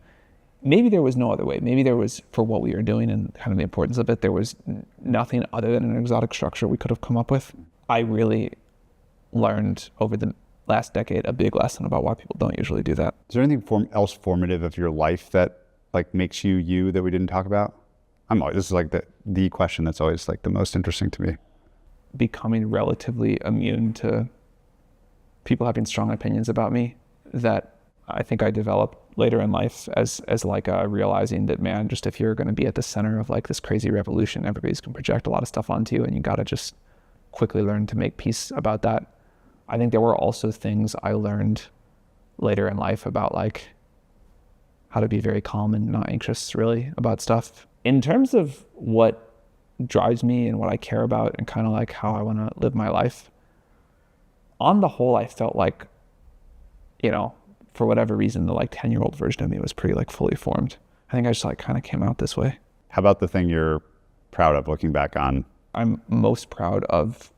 Maybe there was no other way. Maybe there was, for what we were doing and kind of the importance of it, there was nothing other than an exotic structure we could have come up with. I really learned over the last decade a big lesson about why people don't usually do that. Is there anything else formative of your life that like makes you that we didn't talk about? This is like the question that's always like the most interesting to me. Becoming relatively immune to people having strong opinions about me that I think I developed later in life as like realizing that, man, just if you're going to be at the center of like this crazy revolution, everybody's going to project a lot of stuff onto you, and you got to just quickly learn to make peace about that. I think there were also things I learned later in life about like how to be very calm and not anxious really about stuff. In terms of what drives me and what I care about and kind of like how I want to live my life, on the whole, I felt like, you know, for whatever reason, the like 10-year-old version of me was pretty like fully formed. I think I just like kind of came out this way. How about the thing you're proud of looking back on? I'm most proud of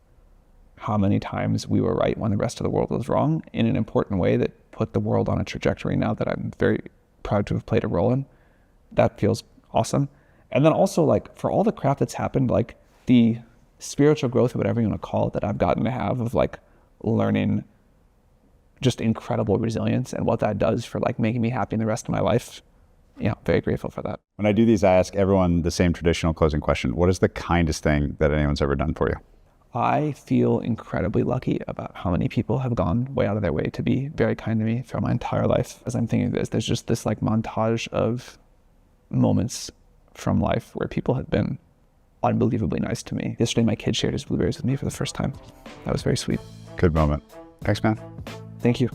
how many times we were right when the rest of the world was wrong in an important way that put the world on a trajectory now that I'm very proud to have played a role in. That feels awesome. And then also like for all the crap that's happened, like the spiritual growth or whatever you want to call it that I've gotten to have of like learning just incredible resilience and what that does for like making me happy in the rest of my life. Yeah, very grateful for that. When I do these, I ask everyone the same traditional closing question. What is the kindest thing that anyone's ever done for you? I feel incredibly lucky about how many people have gone way out of their way to be very kind to me throughout my entire life. As I'm thinking of this, there's just this like montage of moments from life where people have been unbelievably nice to me. Yesterday, my kid shared his blueberries with me for the first time. That was very sweet. Good moment. Thanks, man. Thank you.